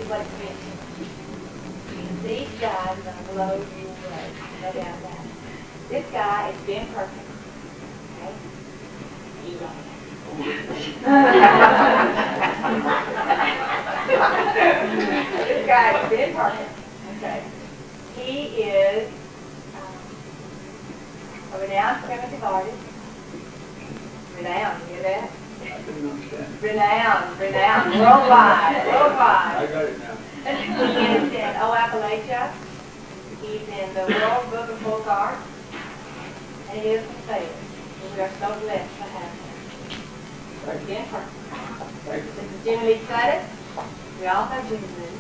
what's missing. These guys are going to blow you away. No doubt about it. This guy is Ben Perkins. Okay? You don't know. This guy is Ben Barton. Okay. He is a renowned primitive artist. Renowned, you hear that? Renowned, worldwide. I got it now. He is in Appalachia. He's in the World Book of Folk Art. And he is from Fayette. We are so blessed to have him. Ben Barton. This is Jimmy Lee Sudduth. We all have Jimmy Lee.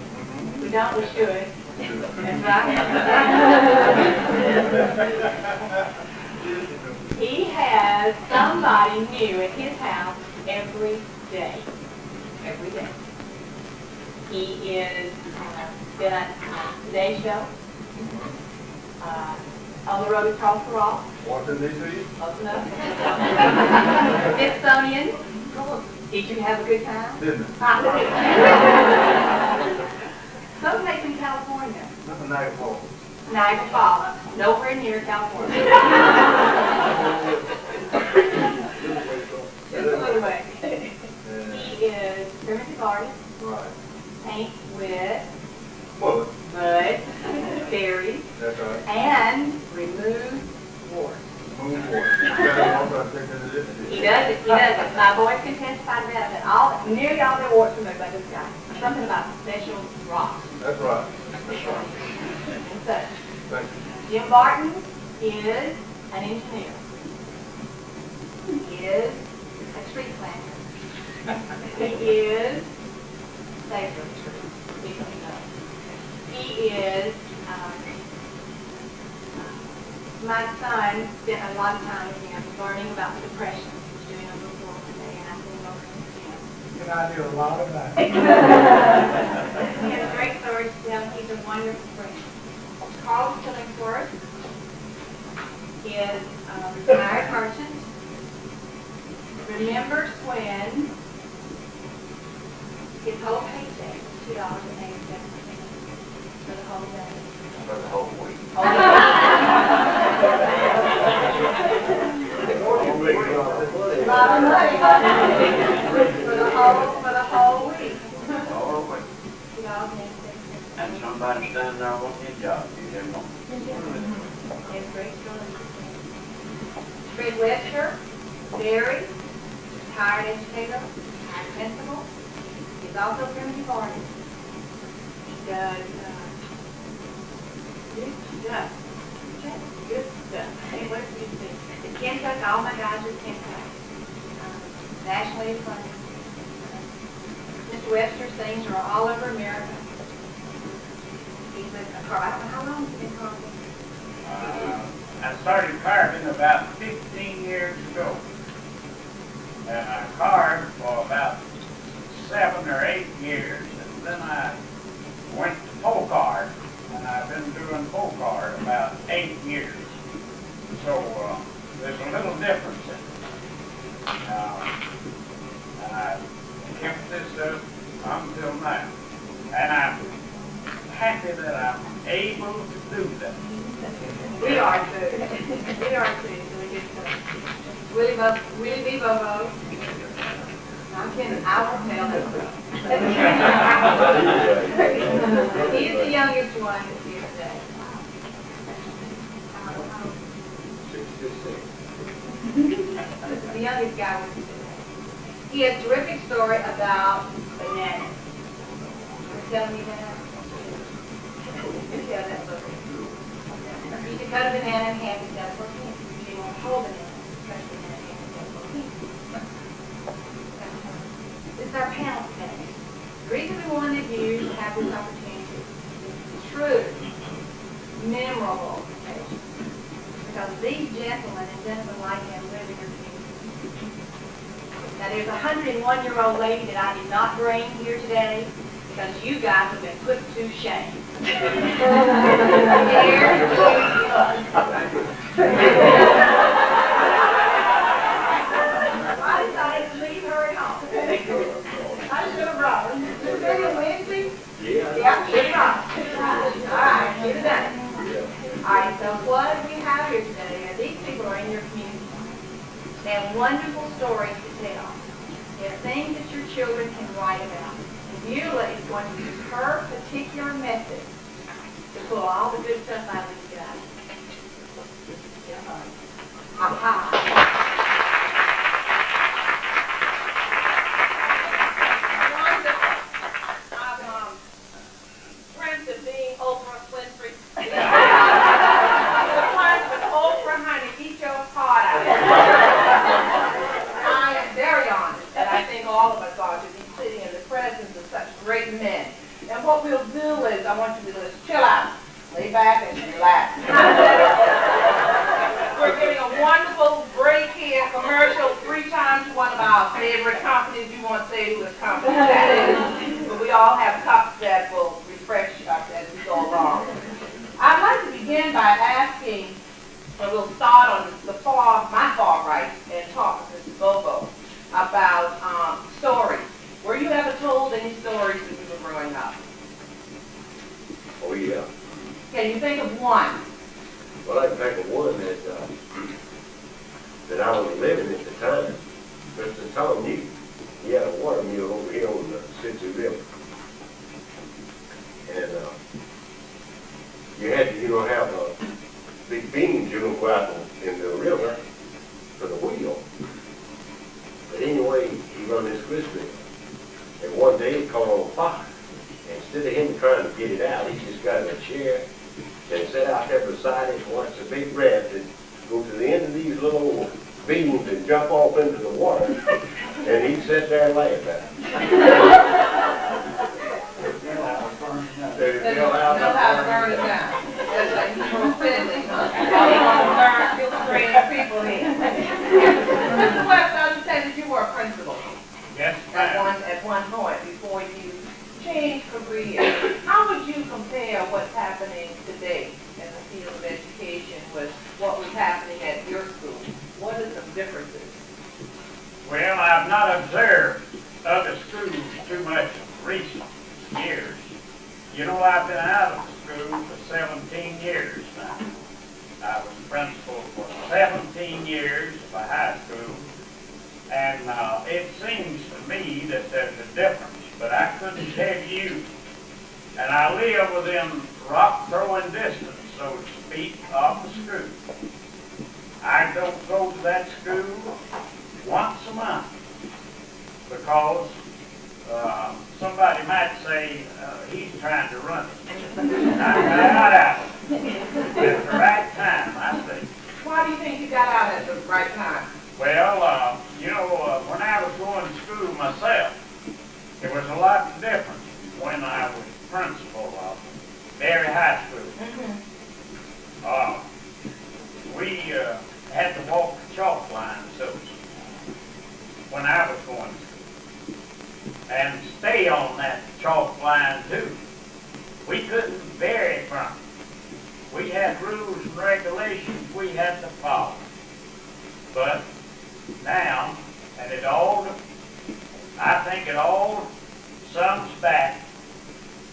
We don't, we should. That's right. He has somebody new at his house every day. Every day. He is been on Today's Show. On the road across the rock. Washington, D.C.? Close enough. Smithsonian. Did you have a good time? Didn't it? Some place in California. Nothing Niagara Falls. Niagara Falls. Nowhere near California. Just a little way. He is a primitive artist. Right. Paints with Mud. mud, berries, That's right. and removes warts. Moon water. You got it all, but I think that it is. He does it. My boys can testify to that. Nearly all their warts removed by this guy. Something about special rocks That's right. That's right. and such. Thank you. Jim Barton is an engineer. He is a tree planter. He is saver. He is, my son spent a lot of time with him learning about the Depression. He's doing a little work today, and I think over to him. And I do a lot of that. He has a great story to tell. He's a wonderful friend. Carl Killingsworth is a retired merchant. Remembers when his whole paycheck was $2.87 for the whole day. For the whole week. For the whole week. And somebody standing there wanting his job. You didn't know. It's great story. Fred Webster, very retired educator, retired principal. He's also a primitive artist. He does good stuff. Good stuff. Anyway, the Kentucky, all my guys are Kentucky. Nationally acclaimed. Mr. Webster sings are all over America. He's a carver. I don't know how long he's been carving. I started carving about 15 years ago. And I carved for about 7 or 8 years. And then I went to folk art. And I've been doing folk art about 8 years. So there's a little difference in it. And I kept this up until now. And I'm happy that I'm able to do that. We are too. We are too. So we get Willie B. Bobo. I'm kidding. I won't tell him. He's the youngest one that's here today. This is the youngest guy with us today. He has a terrific story about bananas. You're telling me that? You tell that story. You can cut a banana in half and that's what he is. You won't hold it in, especially in a hand and that's what he is. This is our panel today. The reason we wanted you to have this opportunity is true, memorable occasion. Because these gentlemen and gentlemen like him live in your community. Now there's a 101-year-old lady that I did not bring here today because you guys have been put to shame. Here she is. I decided to leave her at home. I should have brought her. Is it Wednesday? Yeah. Yeah, good enough. All right, get it done. All right, so what we have here today are these people are in your community and wonderful stories to tell. They're things that your children can write about. And Beulah is going to use her particular method to pull all the good stuff out of these guys. Aha. Friends of being Oprah Winfrey. Friends with Oprah, honey, eat your heart out. I am very honored, and I think all of us are, to be sitting in the presence of such great men. And what we'll do is, I want you to just chill out, lay back and relax. We're giving a wonderful break here, commercial, 3 times to one of our favorite companies. You won't say who the company that is, but we all have cups that will refresh us as we go along. I'd like to begin by asking, and we'll start on my far right, and talk to Mr. Bobo about stories. Were you ever told any stories when you were growing up? Oh, yeah. Can you think of one? Well, I can think of one that I was living at the time. Mr. Tom knew. He had a water mill over here on the Sudduth River. And you had to, have big beams, go out in the river for the wheel. But anyway, he run this grist mill. And one day it caught on fire. And instead of him trying to get it out, he just got in a chair and sat out there beside it and watched a big raft and go to the end of these little beams and jump off into the water. And he'd sit there and laugh at it. They Know how to burn it down. That's like you were offended, huh? You want to bring people in. Mr. Webster, I understand that you were a principal Yes, at ma'am. one point before you changed careers. How would you compare what's happening today in the field of education with what was happening at your school? What are some differences? Well, I've not observed other schools too much in recent years. I've been out of the school for 17 years now. I was principal for 17 years of a high school, and it seems to me that there's a difference, but I couldn't tell you. And I live within rock throwing distance, so to speak, of the school. I don't go to that school once a month because somebody might say he's trying to run it. I got out at the right time, I think. Why do you think you got out at the right time? Well, when I was going to school myself, it was a lot different when I was principal of Berry High School. We had to walk the chalk line, so to speak, when I was going to school, and stay on that chalk line too. We couldn't vary from it. We had rules and regulations we had to follow. But now, and I think it all sums back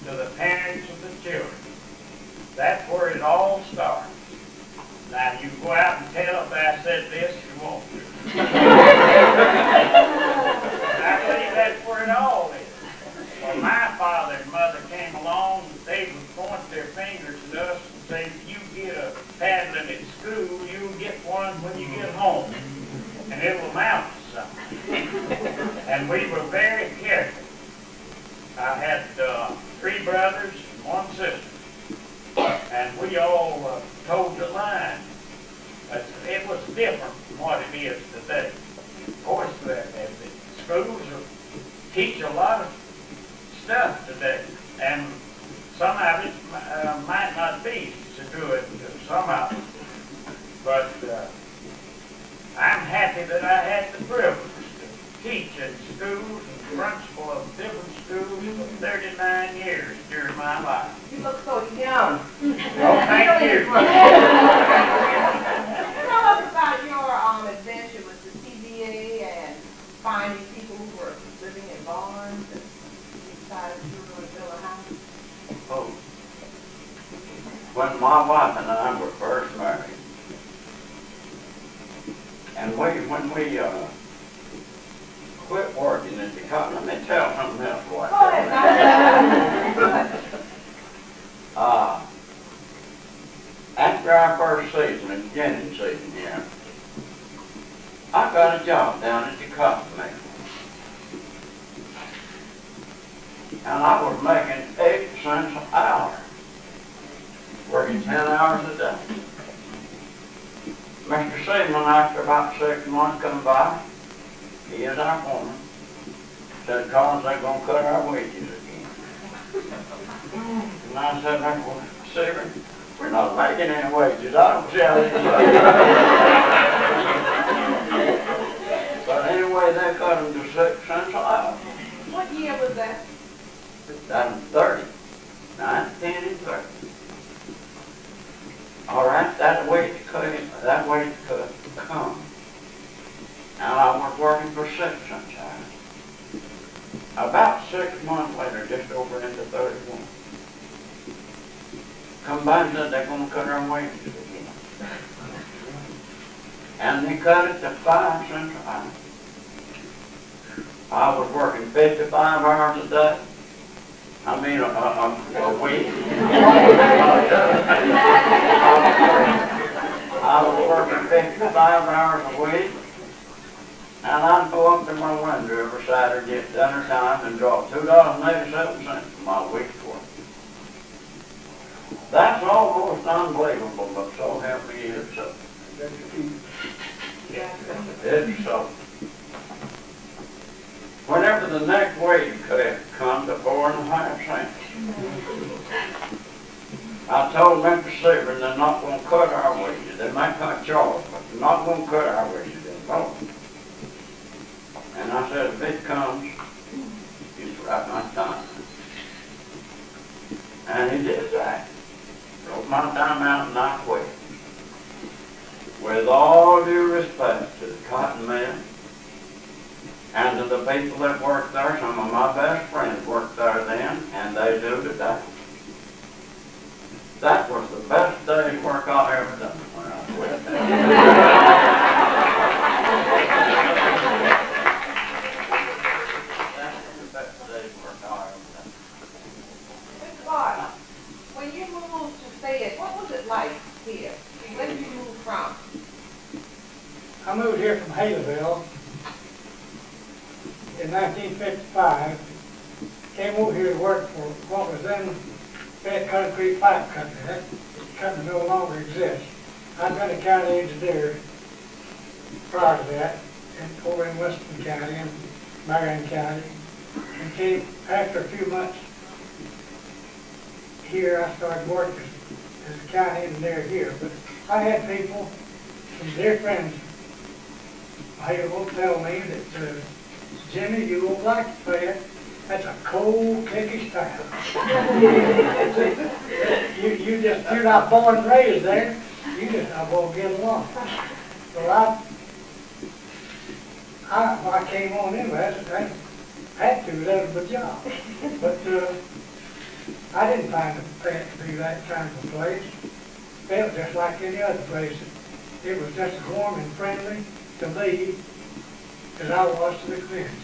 to the parents of the children. That's where it all starts. Now, you go out and tell if I said this, you won't do. I think that's where it all is. When my father and mother came along, they would point their fingers at us and say, if you get a paddling at school, you'll get one when you get home. And it will amount to something. And we were very careful. I had 3 brothers and 1 sister. And we all toed the line. It was different from what it is today. Of course, the schools teach a lot of stuff today, and some of it might not be so good to some of it. But I'm happy that I had the privilege to teach in schools and principal of different schools for 39 years during my life. You look so young. Oh, thank you. Tell us about your adventure with the CBA and finding people who were living in barns and Oh. When my wife and I were first married, and when we quit working at the company, let me tell something else. What Go ahead. After our first season, the beginning season here, I got a job down at the cotton mill. And I was making 8 cents an hour, working 10 hours a day. Mr. Seaman, after about 6 months come by, he is our foreman, said, Collins, they're going to cut our wages again. And I said, well, Seaman, we're not making any wages. I don't see how they do it. But anyway, they cut them to 6 cents an hour. What year was that? That was 30. 1930. All right, that way it could come. And I was working for 6 cents an hour. About 6 months later, just over into 31. Come back and said they're going to cut our wages again. And they cut it to 5 cents an hour. I was working 55 hours a day. I mean, a week. I was working 55 hours a week, and I'd go up to my window every Saturday at dinner time and draw $2.87 for my week's work. That's almost unbelievable, but so help me it's so. It's so. Whenever the next wage cut comes to 4.5 cents, I told Mr. Seaver they're not going to cut our wages. They might cut yours, but they're not going to cut our wages anymore. And I said, if it comes, it's right my time. And he did that. Wrote my time out and I quit. With all due respect to the cotton mill, and to the people that worked there, some of my best friends worked there then, and they do today. That was the best day's work I ever done when I quit. That was the best day's work I ever done. Mr. Barton, when you moved to Fayette, what was it like here? Where did you move from? I moved here from Haleyville in 1955. Came over here to work for what was then Fayette Concrete Pipe Company. That company no longer exists. I'd been a county engineer prior to that, and over in Weston County and Marion County, and came after a few months here. I started working as a county engineer here, but I had people, some dear friends, they will tell me that Jimmy, you won't like Fayette. That's a cold, kickish town. You're not born and raised there. You just not going to get along. Well, I came on in with that. I had to, that was my job. But I didn't find Fayette to be that kind of a place. Felt just like any other place. It was just as warm and friendly to me as I was to the community.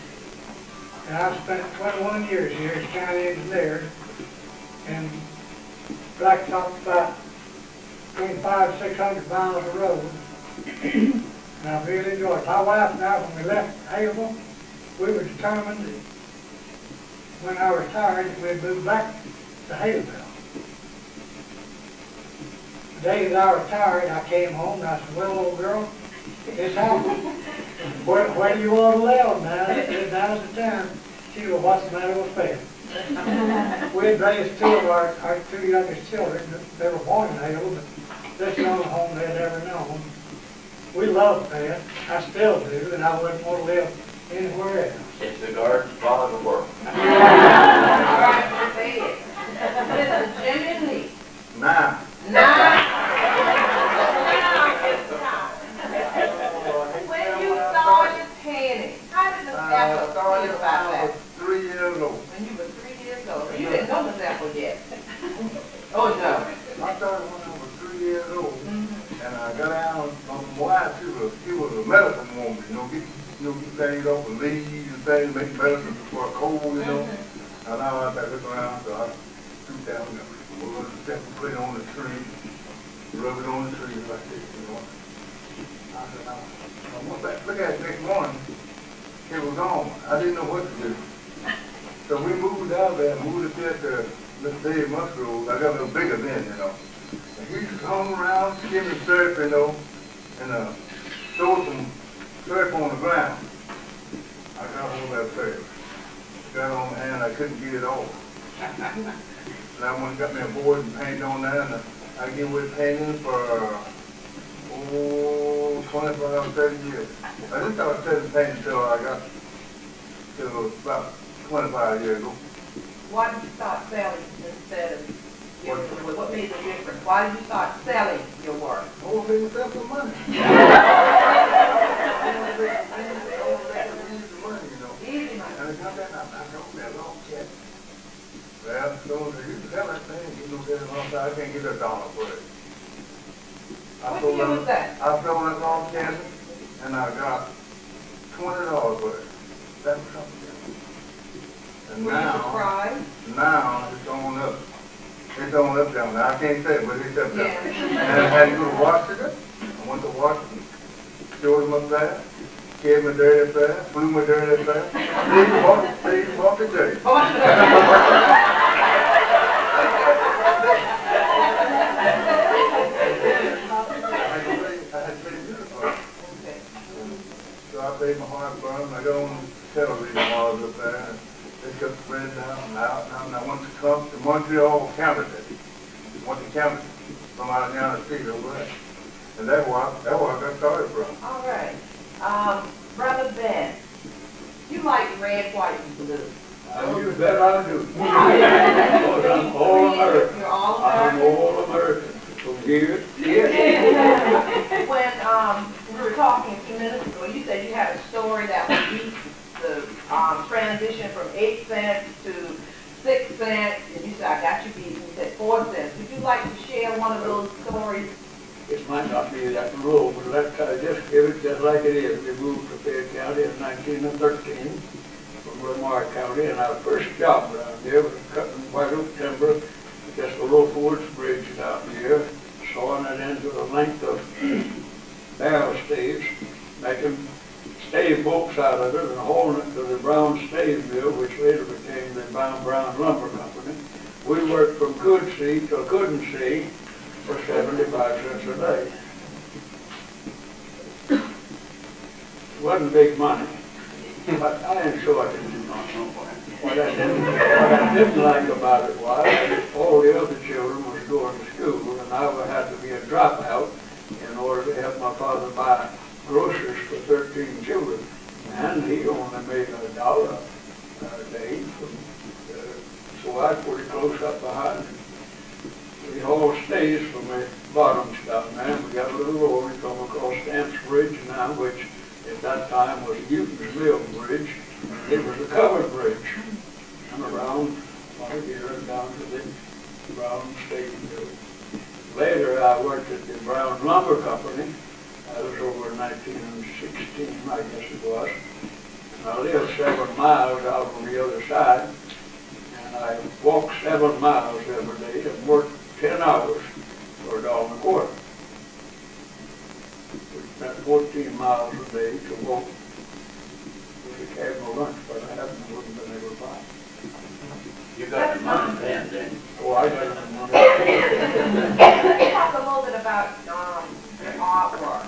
And I've spent 21 years here as county engineer, and blacktopped about between 500 and 600 miles of road. And I really enjoyed it. My wife and I, when we left Haleyville, we were determined that when I retired, we'd move back to Haleyville. The day that I retired, I came home and I said, well, old girl, it's happened. Where do you want to live now? I said, now's the time. She said, well, what's the matter with Fayette? We had raised two of our two youngest children. They were born in Haleyville, but this is the only home they'd ever known. We love Fayette. I still do, and I wouldn't want to live anywhere else. It's the garden spot of the world. All right, Fayette. Mr. Jimmy Lee. Now. When you started painting, how did the Apple start about I that? was 3 years old. When you were 3 years old. You didn't know the Apple yet. things, make medicine for a cold, you know. And now I look around, so I shoot down and put it on the tree, rub it on the tree like this, you know. I said, I went back, look at it next morning, it was on. I didn't know what to do. So we moved out there, moved up there to Mr. Dave Musgrove. I got a little bigger then, you know. And he just hung around, give me syrup, you know, and throw some syrup on the ground. I got hold of that syrup. Got on my hand, I couldn't get it off. And I went and got me a board and painted on that, and I get with painting for, 25, 30 years. I didn't start studying painting until I got to about 25 years ago. Why did you start selling instead of giving away? What made the difference? Why did you start selling your work? I want to make myself some money. Easy money. And it's not that I don't that long yet. Well, so you sell that thing, you know, get it long time, I can't get $1 for it. What year was that? I sold that long candy, and I got $20 for it. That was something. And Were you surprised? now it's on up. It's on up down there. I can't say it, but it's up there. Yeah. And I had to go to Washington. I went to Washington, showed them up there, gave me dirty fare, flew my dirty fare. They bought the dirty. So I paid my heart for them. I got on television while I was up there. And they kept spreading down and out. And I went to Montreal, Canada. Went to Canada from out down the street over there. And that's where I got started from. All right. Brother Ben, you like red, white, and blue. You bet I do. Because I'm all American. You're all I'm American? all American. From here, yes. When we were talking a few minutes ago, you said you had a story that would beat the transition from 8 cents to 6 cents, and you said, I got you beat, and you said 4 cents. Would you like to share one of those stories? It might not be that rural, but let's just give it just like it is. We moved to Fayette County in 1913 from Lamar County, and our first job around here was cutting white oak timber, just a low forge bridge down here, sawing it into the length of barrel staves, making stave bolts out of it and hauling it to the Brown Stave Mill, which later became the Brown Lumber Company. We worked from could see to couldn't see for 75 cents a day. It wasn't big money, but I enjoyed it. What I didn't like about it was all the other children was going to school, and I would have to be a dropout in order to help my father buy groceries for 13 children. And he only made $1 a day, so I was pretty close up behind him. We hauled stays from the bottoms down there, and we got a little lower. We come across Stamps Bridge now, which at that time was Newton's Mill Bridge. It was a covered bridge, and around right here and down to the Brown State Mill. Later, I worked at the Brown Lumber Company. That was over in 1916, I guess it was. And I lived 7 miles out on the other side, and I walked 7 miles every day and worked 10 hours for $1.25. We spent 14 miles a day to walk with a cab no lunch, but I wouldn't been able to buy. You got the money then. Oh, I got the money. Let's talk a little bit about your artwork.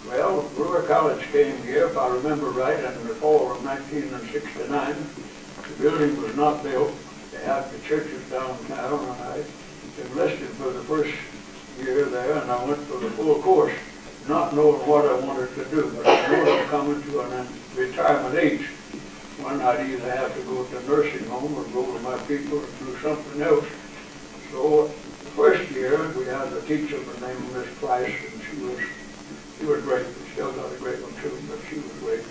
Well, Brewer College came here, if I remember right, in the fall of 1969. The building was not built. They had the churches downtown, and I enlisted for the first year there, and I went for the full course, not knowing what I wanted to do, but I knew I was coming to an retirement age when I'd either have to go to a nursing home or go to my people and do something else. So the first year, we had a teacher by the name of Miss Price, and she was great. We still got a great one too, but she was great.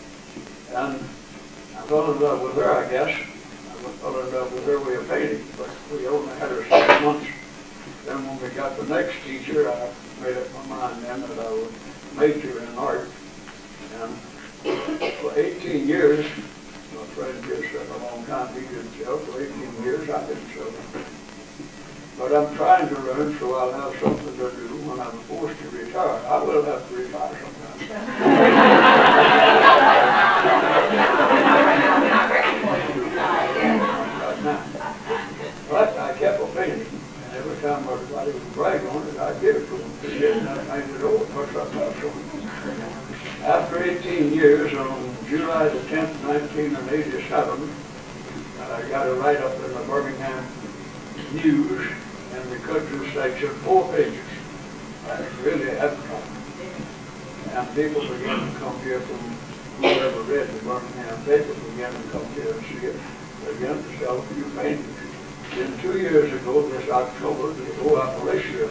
And I fell in love with her, I guess. I fell in love with her way of painting, but we only had her 6 months. Then when we got the next teacher, I made up my mind then that I would major in art. And for 18 years, Well, for 18 years I didn't sell them. But I'm trying to learn so I'll have something to do when I'm forced to retire. I will have to retire sometime. But I kept a painting, and every time everybody would brag on it, I'd give it to them. They didn't paint it over much I thought so. After 18 years, on July the 10th, 1987, I got a write-up in the Birmingham News, and the country section, 4 pages. That's really advertising. And people began to come here from whoever read the Birmingham paper, began to come here and see it, began to sell a few paintings. Then 2 years ago, this October, the whole Appalachia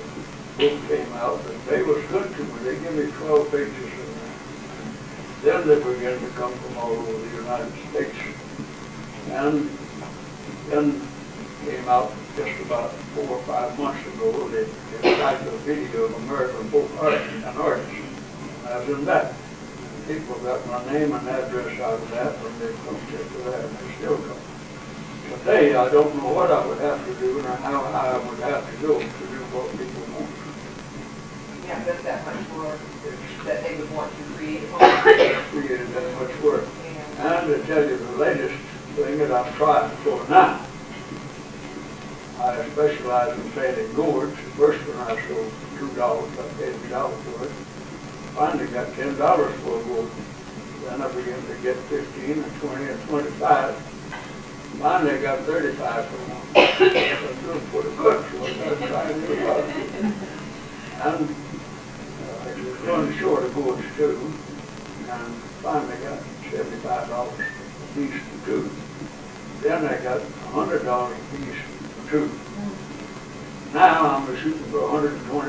book came out, and they was good to me. They gave me 12 pages in there. Then they began to come from all over the United States. And then came out just about 4 or 5 months ago, they tried a video of American folk artists and artists. And I was in that. People got my name and address out of that, and they come to that, and they still come. Today, I don't know what I would have to do, or how high I would have to go to do what people want. Yeah, that's that much work that they would want to create. Created that much work. And to tell you the latest thing that I'm trying for now, I specialize in painting gourds. First when I sold $2, I paid $1 for it. Finally got $10 for a gourd. Then I began to get 15 and 20 and 25. Finally got 35 for one. That's doing pretty good, so I'm trying to do about it. And I was running short of gourds too, and finally got $75 a piece for 2. Then I got $100 a piece for 2. Now I'm shooting for $125.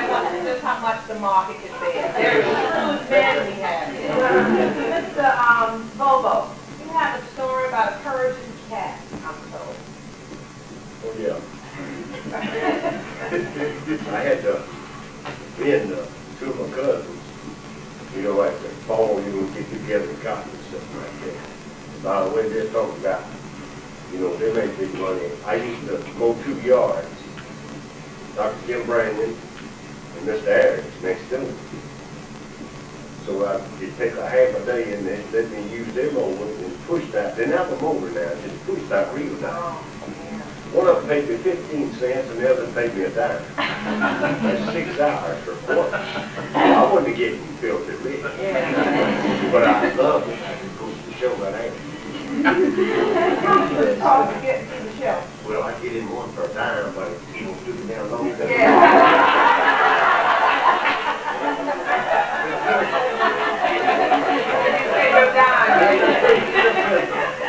That's just how much the market can bear. There's huge men we have. Mr. Bobo, you have a story about a Persian cat, I'm told. Oh, yeah. I had been two of my cousins, you know, like the fall, you would get together and cotton and stuff like that. By the way, they're talking about, you know, they make big money. I used to mow 2 yards. Dr. Kim Brandon and Mr. Adams next to me. So I'd take a half a day and they let me use their mower and push that. Didn't have a mower now, just push that reel down. One of them paid me 15 cents and the other paid me $1. That's 6 hours for a quarter. I wasn't getting filthy rich. But I loved it. I could push the show right out. It's hard to get to the show. Well, I get in one for a dime, but you don't do it down long.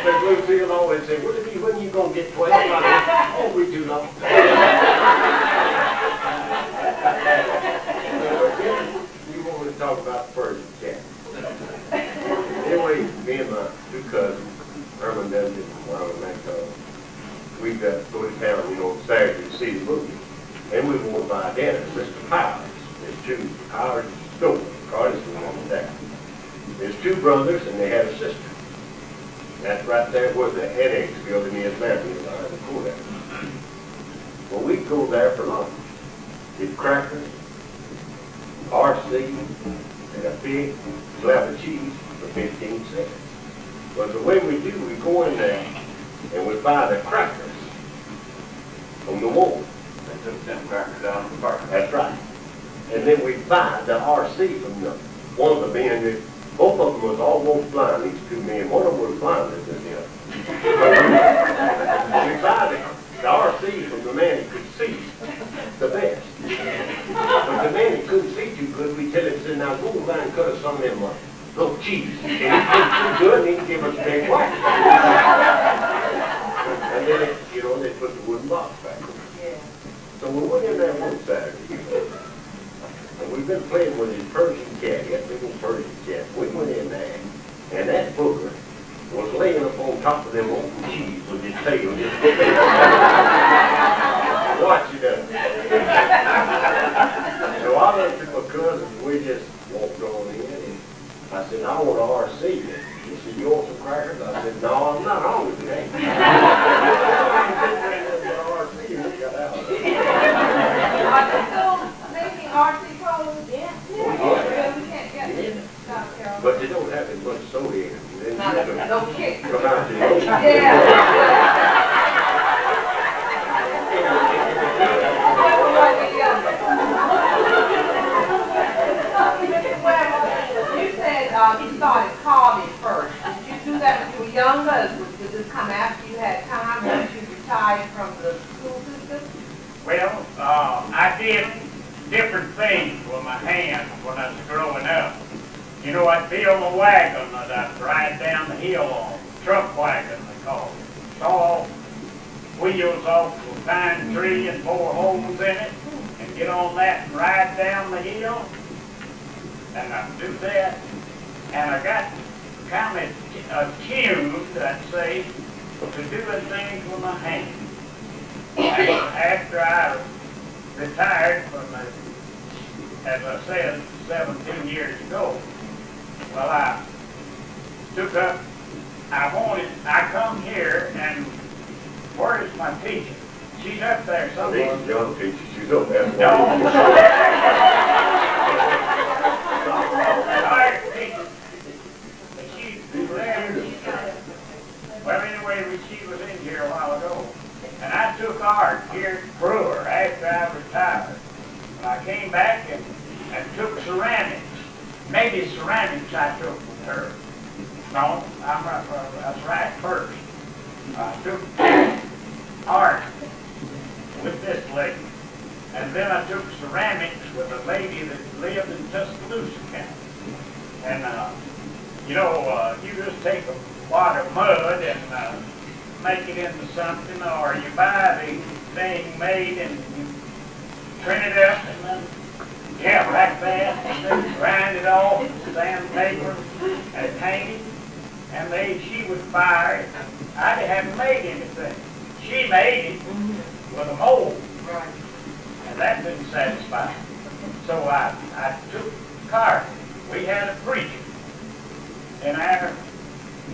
The blue field always say, when you going to get 12? Oh, we do not. You want to talk about the Persian cat. Anyway, me and my 2 cousins, Herman W. and Ronald McDonald, we got to go to town, you know, on Saturday to see the movie. And we went by dinner. Mr. Powers, there's 2 Powers stores, Carter's and one of that. There's 2 brothers and they had a sister. That's right there where the annex building is now, behind the courthouse. Well, we go there for lunch. Get crackers, RC, and a big slab of cheese for 15 cents. But the way we do, we go in there and we buy the crackers from the wall. They took them crackers out of the park. That's right. And then we buy the RC from them. One of the men, both of them was almost blind, these 2 men. One of them was blinder than the other. We buy the RC from the man who could see the best. But the man who couldn't see too good, we tell him, say, now go over and cut us some of them little cheese. And he couldn't too good, and he'd give us a big whack. And then, you know, they put the wooden box back on. So we went in there one Saturday, and we've been playing with his Persian cat, that big old Persian cat. We went in there, and that booger was laying up on top of them old cheese with his tail just watch it up. So I looked at my cousin, we just walked on in, and I said, I want an RC. He said, you want some crackers? I said, no, I'm not hungry today. Are they still making RC codes? Yeah. Yeah, we can't get Yeah. it. South Carolina. But you don't have as much soda in it. And then No kick. you come out to the ocean. Well, you said you started carving first. Did you do that when you were younger? Did this come after you had time, once you retired from the school system? Well, I did different things with my hands when I was growing up. You know, I'd build a wagon that I'd ride down the hill on, truck wagon they call it. Saw wheels off a pine tree and bore holes in it, and get on that and ride down the hill. And I'd do that, and I got kind of attuned, I'd say, to doing things with my hands. After I retired from the, as I said, 17 years ago, well, I took up, I come here, and where is my teacher? She's up there somewhere. These young teachers, she's up there. No. Our teacher, she's there. Well, anyway, she was in here a while ago. And I took art here at Brewer after I retired. And I came back and took ceramics. Maybe ceramics I took with her. No, that's right first. I took art with this lady. And then I took ceramics with a lady that lived in Tuscaloosa County. And, you know, you just take a wad of mud and make it into something, or you buy the thing made and you trim it up and then, yeah, like that, and then grind it off, sandpaper, and paint it, and she would buy it. I hadn't made anything. She made it with a mold, Right. and that didn't satisfy. So I took carving. We had a preacher in our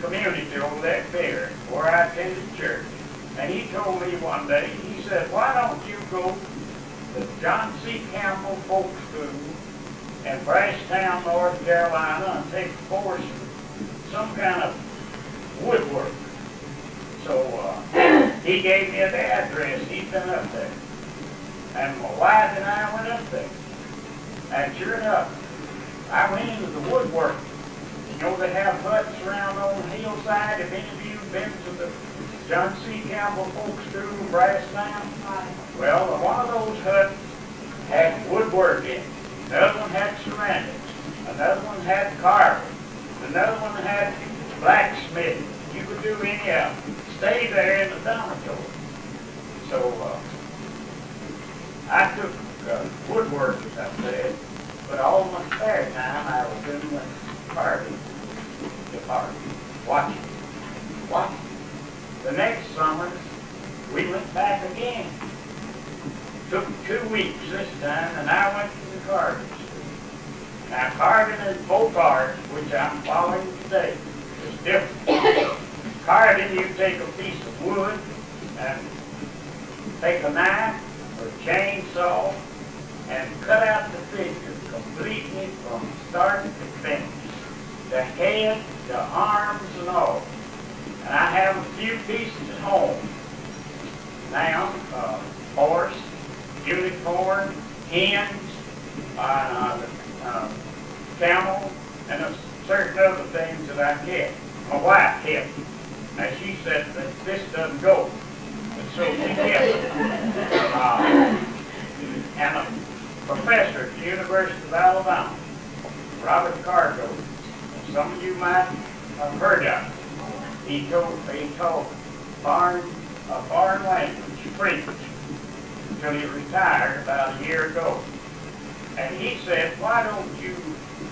community over there where I attended church. And he told me one day, he said, why don't you go to John C. Campbell Folk School in Brasstown, North Carolina, and take a course in some kind of woodwork. So he gave me the address. He'd been up there. And my wife and I went up there. And sure enough, I went into the woodwork. You know, they have huts around on the hillside. Have any of you been to the John C. Campbell Folk School in Brasstown? Well, one of those huts had woodwork in it. Another one had ceramics. Another one had carving. Another one had blacksmithing. You could do any of them. Stay there in the dormitory. So I took woodwork, as I said, but all my spare time I was doing the carving department, watching. The next summer, we went back again. Took 2 weeks this time, and I went to the carving school. Now, carving and folk art, which I'm following today, is different. Carving, you take a piece of wood and take a knife or a chainsaw and cut out the figure completely from start to finish. The head, the arms, and all. And I have a few pieces at home. Now, horse, unicorn, hens, camel, and certain other things that I kept. My wife kept. Now, she said that this doesn't go. And so she kept it. And a professor at the University of Alabama, Robert Cargo, some of you might have heard of him. He taught a foreign language, French, until he retired about a year ago. And he said, why don't you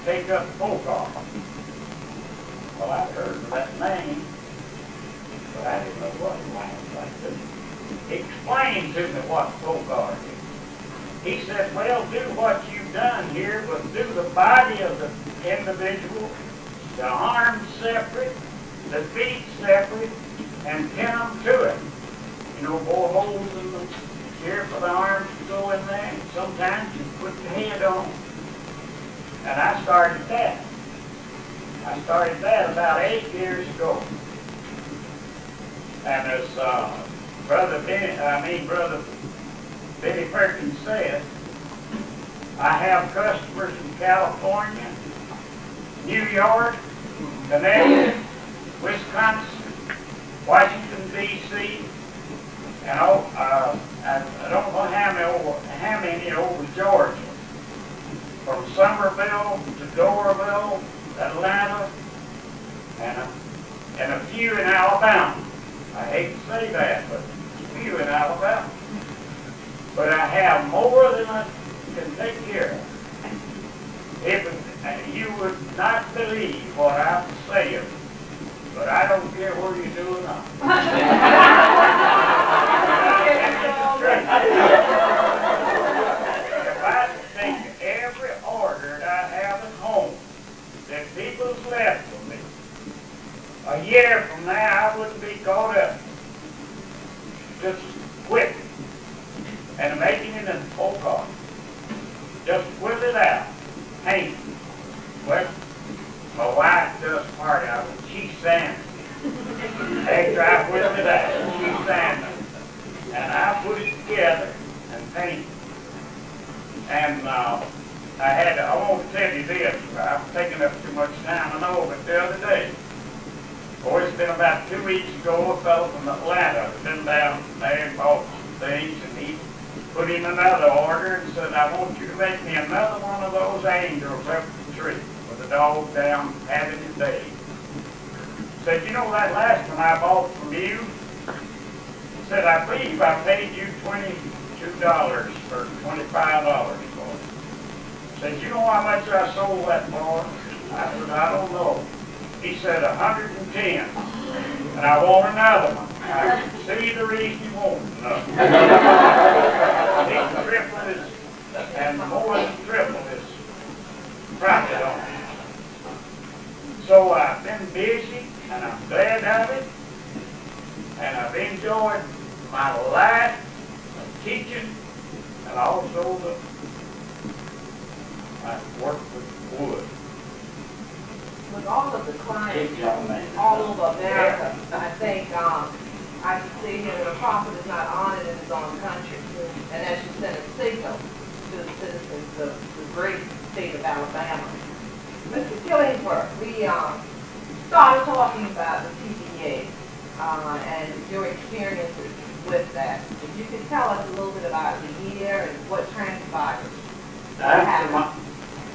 take up folk art? Well, I've heard of that name, but I didn't know what it was. Like to explain to me what folk art is. He said, well, do what you've done here, but do the body of the individual, the arms separate, the feet separate and pin them to it. You know, bore holes in the chair for the arms to go in there, and sometimes you put the head on. And I started that. I started that about 8 years ago. And as Brother Billy Perkins said, I have customers in California, New York, Connecticut, Wisconsin, Washington, D.C., and I don't know how many over Georgia. From Somerville to Doraville, Atlanta, and a few in Alabama. I hate to say that, but a few in Alabama. But I have more than I can take care of. You would not believe what I'm saying, but I don't care where you do it now. If I take every order that I have at home that people's left for me, a year from now I wouldn't be caught up. Just quit and making it in full cost. Just whip it out. Paint. Well, my wife does part of it. She sands it. After I whip it out, she sands it. And I put it together and paint it. And I won't tell you this, I've taken up too much time, I know, but the other day, it's been about 2 weeks ago, a fellow from Atlanta had been down there and bought some things, and he put in another order and said, I want you to make me another one of those angels up the tree with the dog down having his day. Said, you know that last one I bought from you? He said, I believe I paid you $22 or $25 for it. Said, you know how much I sold that for? I said, I don't know. He said, 110, and I want another one. I can see the reason he wants another one. He tripled his, and more than tripled his profit on it. So I've been busy, and I'm glad of it, and I've enjoyed my life of teaching, and also I work with wood. With all of the clients all over America, I think I can see here that a prophet is not honored in his own country. And that should send a signal to the citizens of the great state of Alabama. Mr. Killingsworth, we started talking about the PPA and your experiences with that. If you could tell us a little bit about the year and what transpired.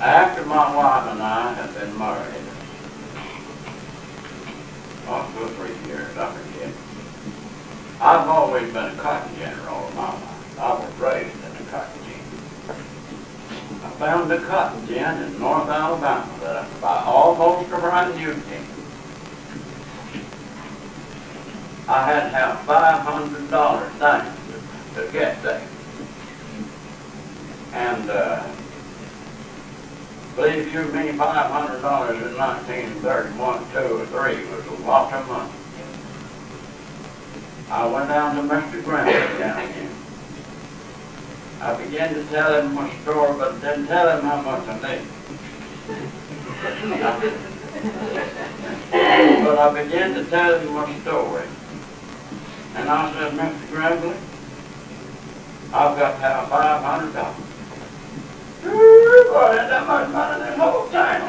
After my wife and I had been married, 2 or 3 years, I forget. I've always been a cotton giner all my life. I was raised in a cotton gin. I found a cotton gin in North Alabama that I could buy almost a brand new tin. I had to have $500 down to get that. And believe you me, $500 in 1931, 2 or 3 was a lot of money. I went down to Mr. Grimley down here. I began to tell him my story, but didn't tell him how much I needed. But I began to tell him my story. And I said, Mr. Grimley, I've got to have $500. Boy, that's that much money in the whole town.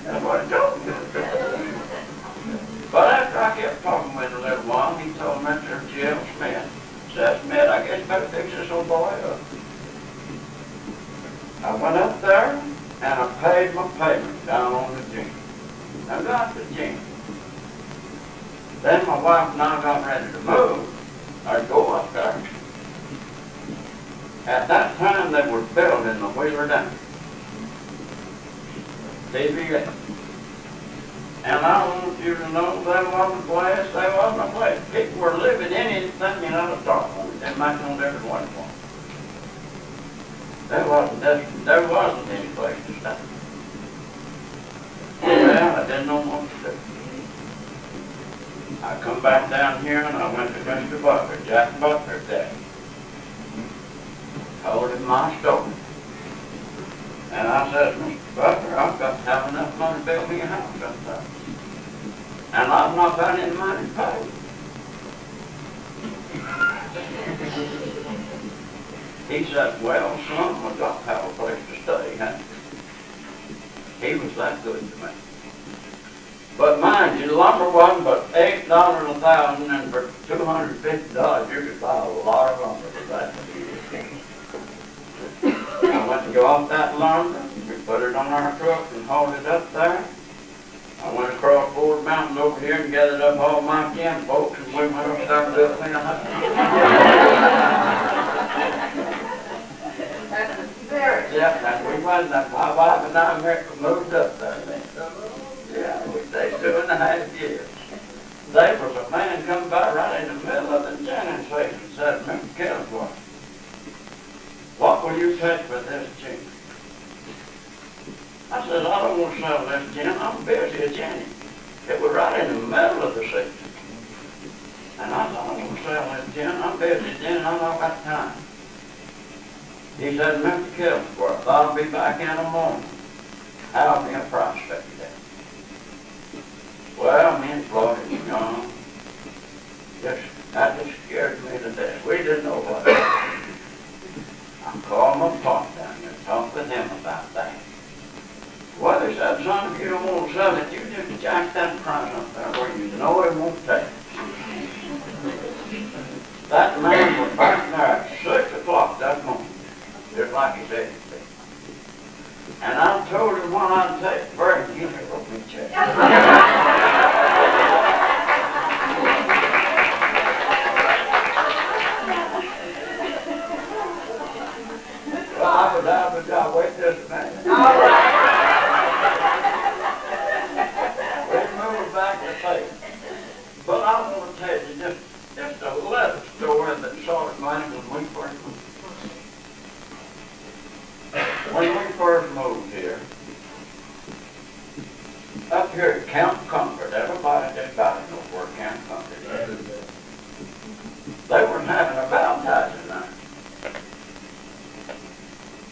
That's what I told him. But after I kept talking with him a little while, he told Mr. Jim Smith, said, Smith, I guess you better fix this old boy up. I went up there and I paid my payment down on the gym. I got the gym. Then my wife and I got ready to move. I'd go up there. At that time, they were building the Wheeler Dam. TVA. And I want you to know there wasn't a place, there wasn't a place. People were living in anything, you know, to start on. They might know every one of them. There wasn't any place to stay. Well, I didn't know what to do. I come back down here and I went to Mr. Butler, Jack Butler's dad. Told him my story. And I said, Mr. Butler, I've got to have enough money to build me a house sometime. And I've not got any money to pay. He said, well, son, we've got to have a place to stay, huh? He was that good to me. But mind you, lumber wasn't but $8 a thousand, and for $250 you could buy a lot of lumber for that. I went and got that lumber, we put it on our truck and hauled it up there. I went across Ford Mountain over here and gathered up all my kin folks, and we went up there and built me a house. That's the spirit. Yeah, and we went, my wife and I moved up there. Yeah, we stayed 2.5 years. There was a man come by right in the middle of the Jennings place and said, Mr. Killingsworth, what will you take for this gin? I said, I don't want to sell this gin. I'm busy at Jenny. It was right in the middle of the season. And I said, I don't want to sell this gin. I'm busy at Jenny. I don't got time. He said, Mr. Killingsworth, I'll be back in the morning. Have me a prospect today. Well, me and Floyd was gone. That just scared me to death. We didn't know what to do. I called my pop down there and talked with him about that. Well, he said, son, if you don't want to sell it, you just jack that price up there where you know it won't take. That man was back there at 6 o'clock that morning, just like he said he'd be. And I told him what I'd take for it, and he wrote me a check. I wait just a minute. All right. We moved back to faith. But I want to tell you just a little story that sort of made when we first moved. When we first moved here, up here at Camp Comfort, everybody just got to know where Camp Comfort is. They were having a baptizing night.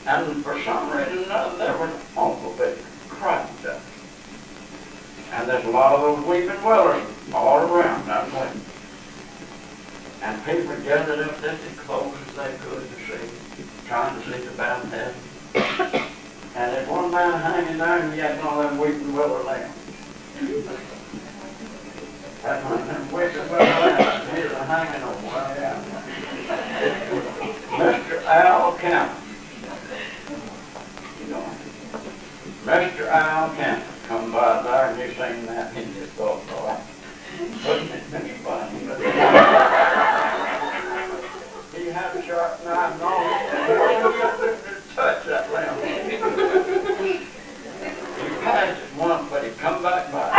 And for some reason or another, there was an awful big crowd up. And there's a lot of those weeping willers all around that place. And people gathered up just as close as they could to see, trying to see the baptism. And there's one man hanging there, and he had one of them weeping willow lambs. That's one of them weeping willow lambs. He was hanging on one down. Mr. Al Campbell. Mr. Al Campbell come by there and he seen that and he just thought, boy, wasn't it many funny? He had a sharp knife and all. He couldn't touch that lamb. He passed it once, but he come back by.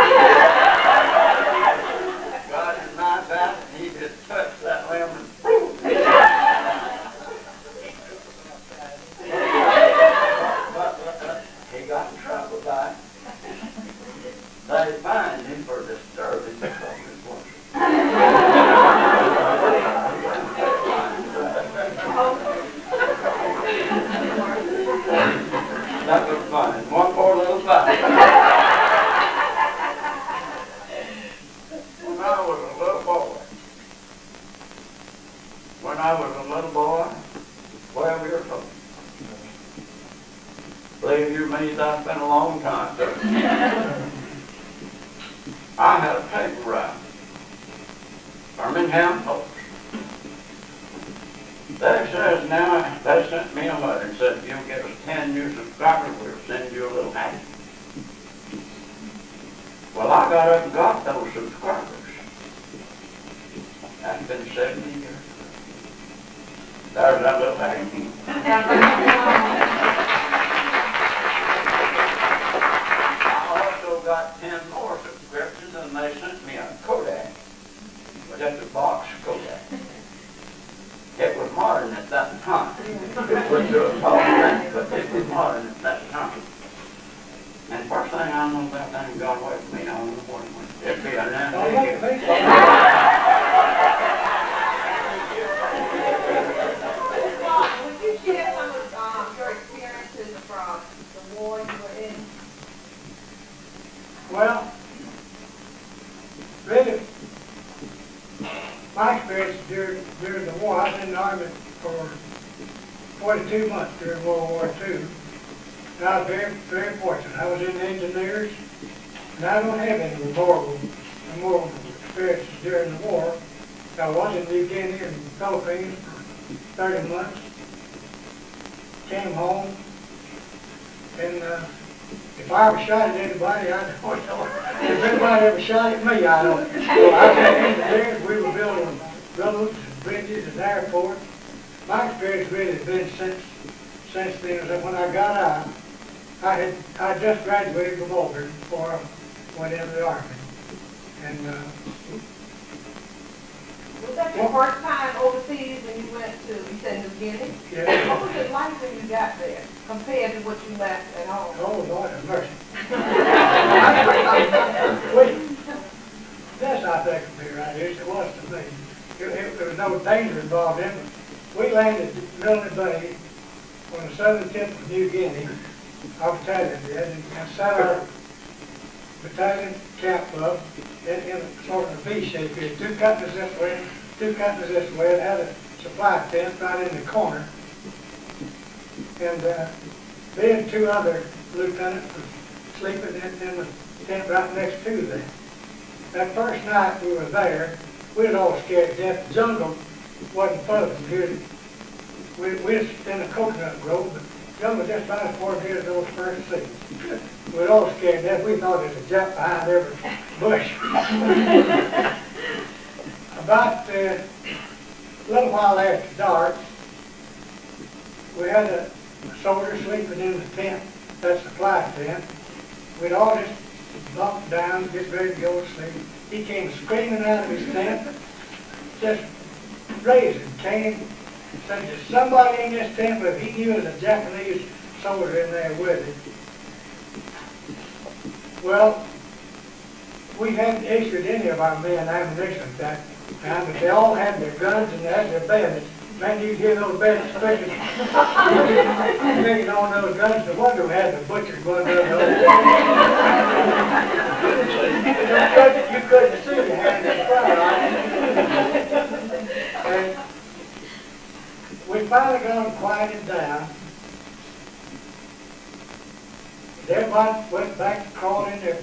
Got his knife out and he just touched that lamb and boom. He got in trouble by it. They fined him for disturbing the public worship. That was fine. One more little fine. When I was a little boy, 12 years old. Believe you me, that's been a long time. I had a paper route. Birmingham Post. They says now, they sent me a letter and said, if you'll get us 10 new subscribers, we'll send you a little hat. Well, I got up and got those subscribers. That's been 70 years. There's that little hat. Got 10 more subscriptions and they sent me a Kodak. But just a box of Kodak. It was modern at that time. It was modern, but it was modern at that time. And first thing I know about that got away from me, I don't know what it was. It'd be a land. Would you share some of your experiences from the war you were in? Well, really, my experience during the war, I was in the Army for 42 months during World War II. And I was very, very fortunate. I was in the engineers, and I don't have any memorable experiences during the war. I was in New Guinea and Philippines for 30 months. Came home, and if I ever shot at anybody, I don't know. If anybody ever shot at me, I don't. So I was in engineers. We were building roads and bridges and airports. My experience really has been since then. That when I got out, I just graduated from Auburn before I went into the Army. And Was that your first time overseas when you went to, you said New Guinea? yeah. What was it like when you got there compared to what you left at home? Oh, Lord have mercy. This I think would be right. It was to me. There was no danger involved in it. We landed at Milne Bay on the southern tip of New Guinea, our battalion did, and set our battalion camp up in a sort of a V shape here. Two companies this way, two companies this way. It had a supply tent right in the corner. And then two other lieutenants were sleeping in the tent right next to them. That first night we were there, we was all scared to death. The jungle wasn't far from here. We was in a coconut grove, but the jungle just about as far here as those first seats. We were all scared to death. We thought there was a Jap behind every bush. About a little while after dark, we had a soldier sleeping in the tent, that supply tent. We'd all just bunked down, get ready to go to sleep. He came screaming out of his tent, just raising Cain. Said, there's somebody in this tent, but he knew there was a Japanese soldier in there with him. Well, we hadn't issued any of our men ammunition at that time, but they all had their guns and they had their bayonets. Man, you'd hear those bayonets clicking, clicking on those guns. No wonder we had the butchers going down those. You couldn't see the hand in front of it. And we finally got them quieted down. Everybody went back to crawl in there.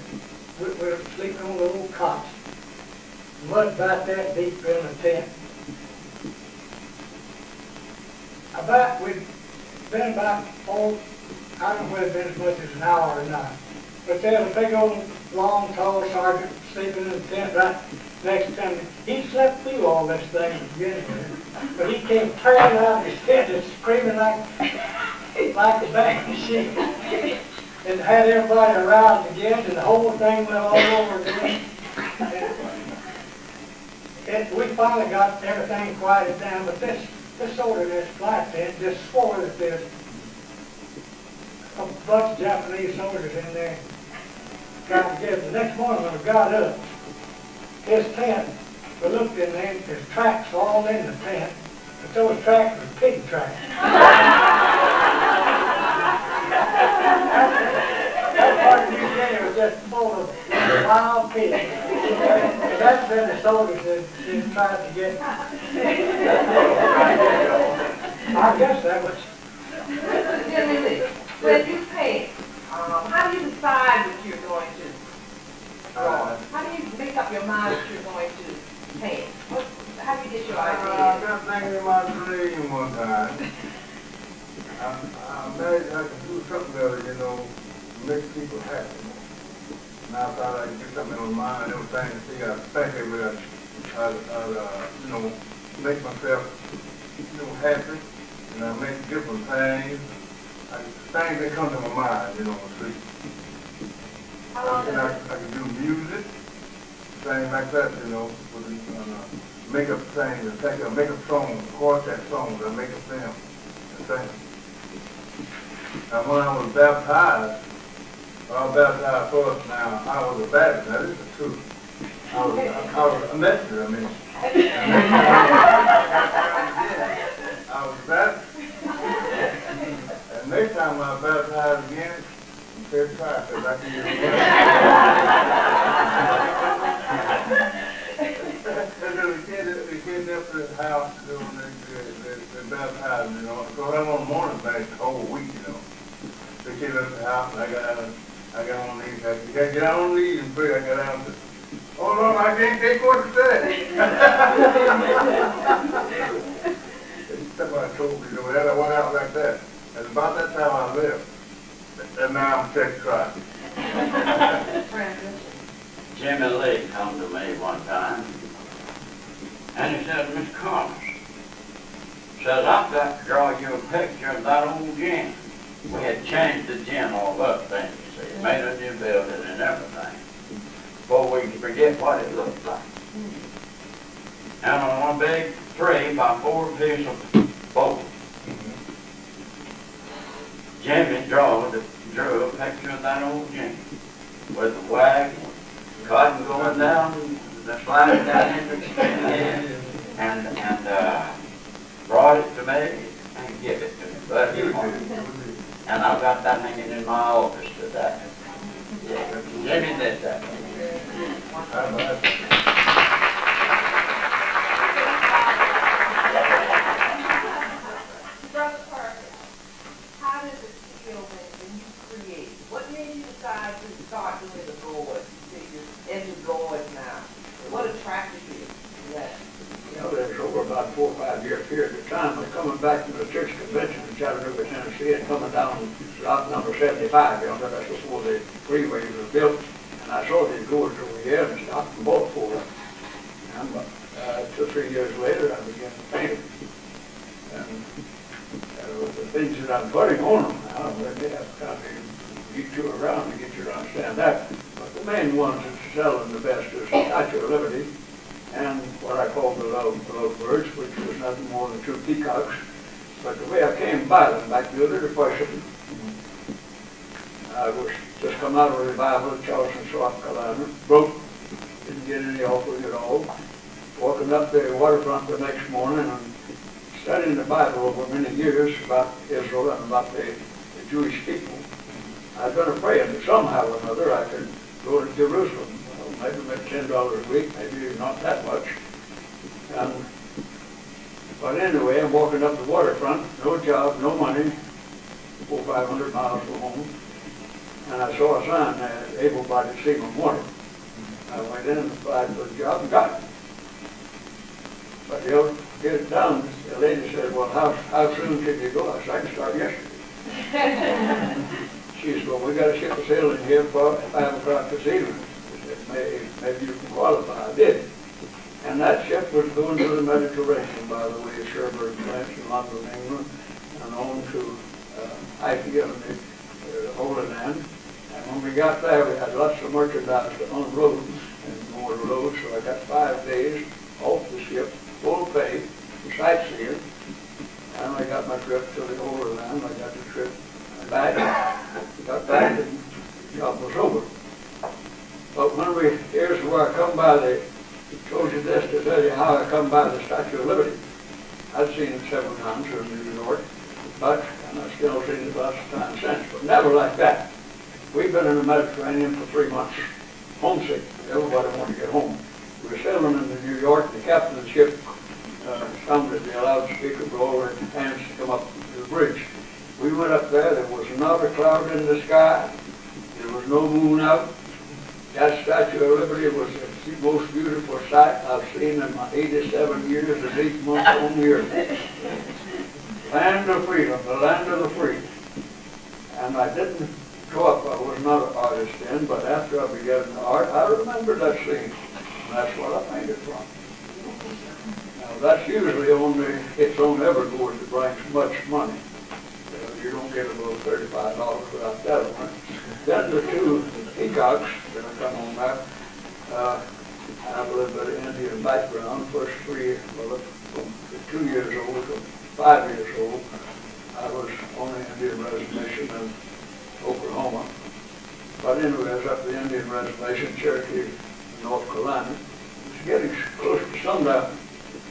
We were sleeping on little cots. Mud about that deep in the tent. We'd been about, I don't know whether it's been as much as an hour or not. But there was a big old, long, tall sergeant sleeping in the tent right next to him. He slept through all this thing to begin with. But he came tearing out of his tent and screaming like a banshee. And had everybody aroused again, and the whole thing went all over again. And we finally got everything quieted down, but this soldier in this flight tent just swore that there's a bunch of Japanese soldiers in there trying to get him. The next morning when we got up, his tent, we looked in there, and there's tracks all in the tent, but those tracks were pig tracks. That part of New Guinea was just full of wild pigs. And that's been the soldiers that tried to get. I guess that was. When you paint, how do you decide what you're going to draw? How do you make up your mind what you're going to paint? How do you get your I idea? got thinking in my dream one time. I imagined I could do something that, make people happy. And I thought I could get something in my mind, everything, see, I think it would, make myself, happy. And I make different things. Things that come to my mind, on the street. I can do music, things like that, with make up things and make up songs, quartet songs, and make up them and sing them. And when I was baptized first now, I was a Baptist. Now this is true. I was a Methodist, I mean. I was a Baptist. And next time I baptized again, I said try, because I can get it. The kids up to the house doing the baptizing, you know. So I'm on morning back the whole week, you know. The kids up to the house, and I got on these. You got to get on these and pray. I got out and said, oh Lord, I can't take what to say. That's what I told you, you know. I went out like that. And about that time I left. And now I'm set Christ. Jimmy Lee come to me one time, and he said, Miss Collins, says, I've got to draw you a picture of that old gin. We had changed the gin all up then, you see, made a new building and everything, before we could forget what it looked like. And on one big 3x4 piece of bowl, Jimmy drew a picture of that old gin with the wagon, cotton going down, the slide down into the skin, and brought it to me and give it to me. But and I've got that hanging in my office today. Yeah, Jimmy did that. Brother Perkins, how does it feel when you create? What made you decide to start doing the gourds? You're into gourds now. What attracted you to that? You know, there's over about 4 or 5 year period of time. I was coming back from the church convention in Chattanooga, Tennessee, and coming down Route number 75, you know, that's before the freeway was built. And I saw these gourds over here and stopped and bought 4 of them. And 2 or 3 years later, I began to paint them. And the things that I'm putting on them now, they have kind of get you around to get you to understand that. But the main ones that are selling the best is the Statue of Liberty and what I call the lovebirds, which was nothing more than 2 peacocks. But the way I came by them back the other depression, I was just come out of a revival in Charleston, South Carolina, broke, didn't get any offering at all. Walking up the waterfront the next morning and studying the Bible over many years about Israel and about the Jewish people. I've been afraid that somehow or another I could go to Jerusalem. Well, maybe make $10 a week, maybe not that much. But anyway, I'm walking up the waterfront, no job, no money, 400 or 500 miles from home. And I saw a sign there, able-bodied seaman wanted. I went in and applied for the job and got it. But to get it done, the lady said, well, how soon can you go? I said, I can start yesterday. She said, well, we got a ship of sail in here for 5 o'clock this evening. I said, maybe you can qualify. I did. And that ship was going to the Mediterranean, by the way, Cherbourg, France, and London, England, and on to Haiti and the Holy Land. And when we got there, we had lots of merchandise to unload and more to load, so I got 5 days off the ship, full pay, sightseeing, and I got my trip to the Holy Land. I got the trip back, got back, and the job was over. But here's where I come by I told you this to tell you how I come by the Statue of Liberty. I've seen it several times in New York, and I've still seen it lots of times since, but never like that. We've been in the Mediterranean for 3 months, homesick. Everybody wanted to get home. We were sailing into New York. The captain of the ship sounded the loudspeaker blower and hands to come up to the bridge. We went up there. There was not a cloud in the sky. There was no moon out. That Statue of Liberty was the most beautiful sight I've seen in my 87 years of 8 months on the earth. Land of freedom, the land of the free. And I didn't grow up, I was not an artist then, but after I began the art, I remember that scene. And that's what I painted from. Now that's usually it's on Evergood that brings much money. You don't get about $35 without that one. Then the 2 peacocks that I come on that, I have a little bit of Indian background. First 2 years old to 5 years old, I was on the Indian reservation in Oklahoma. But anyway, I was up the Indian reservation, Cherokee, North Carolina. It's getting close to sundown.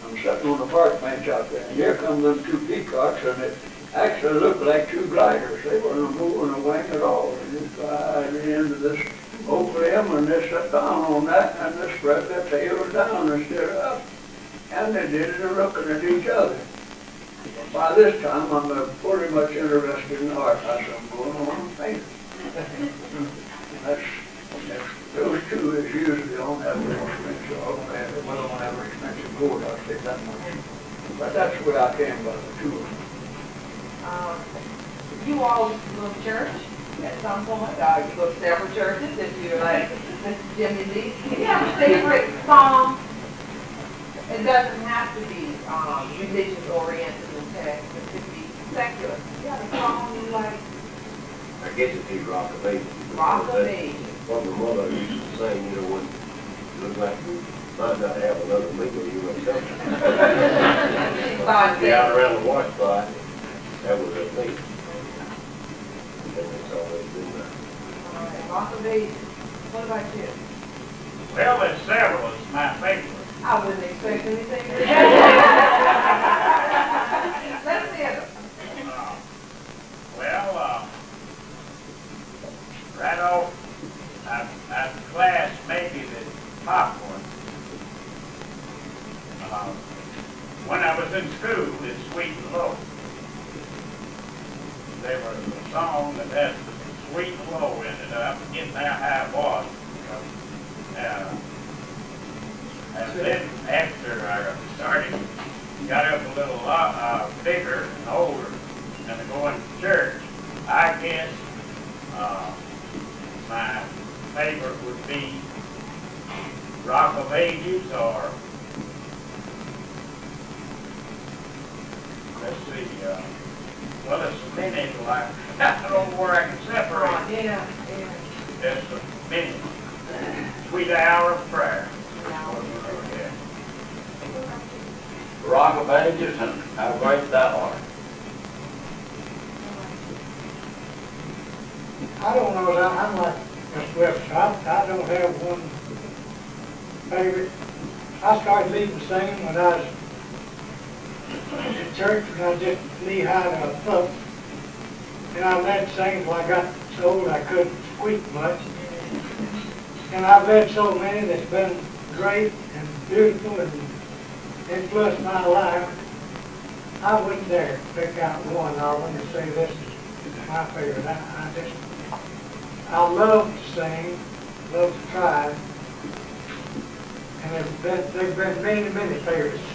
I'm sitting on the park bench out there, and here come them two peacocks, and it actually looked like two gliders. They weren't moving a wing at all. They just glided into this oak limb, and they sat down on that, and they spread their tails down instead of up. And they did it looking at each other. But by this time, I'm pretty much interested in art. I said, I'm going on and paint. Those two is usually on that very expensive, well, on that expensive board, I'll say that much. But that's where I came by the two of them. You all go to church at some point, you go to several churches, if you're like Mr. Jimmy Lee. Do you have a favorite song? It doesn't have to be religious oriented in text, it could be secular. Do you have a song you like? I guess it'd be Rock of Ages. Rock of Ages. What my mother used to sing, you know, when you look like you might not have another legal, you know, something. Be out around the wash spot, that was a thing. And it's always been there. All right, Rock of Ages. What about you? Well, there's several. It's my favorite. I wouldn't expect anything. Let's hear them. Well, right off, I've class maybe the top one. When I was in school, it's Sweet and Low. There was a song that had Sweet and Low in it. I forget now how it was. And then after I started, got up a little bigger and older, and going to church, I guess my favorite would be Rock of Ages, or let's see, well, it's a many, like, I don't know where I can separate. Yeah. It's a many. Sweet Hour of Prayer. Yeah. Rock of Ages and How Great Thou Art. I don't know, I'm like Mr. Webster, I don't have one favorite. I started leading singing when I was in church, and I was just knee-high to a pup. And I led singing till I got so old I couldn't squeak much. And I've led so many that's been great and beautiful and influenced my life. I wouldn't dare pick out one I want to say this is my favorite. I love to sing, love to try, and there've been many favorites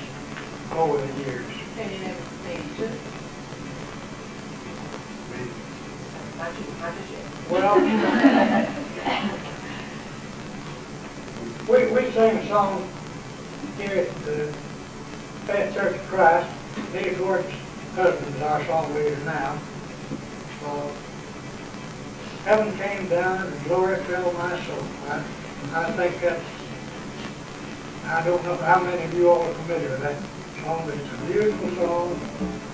over the years. Can you never sing too? Not you. Well, we sing a song here at the Fayette Church of Christ. Nita Gordon's husband is our song leader now. Heaven came down and glory filled my soul. I think that's, I don't know how many of you all are familiar with that song, but it's a beautiful song,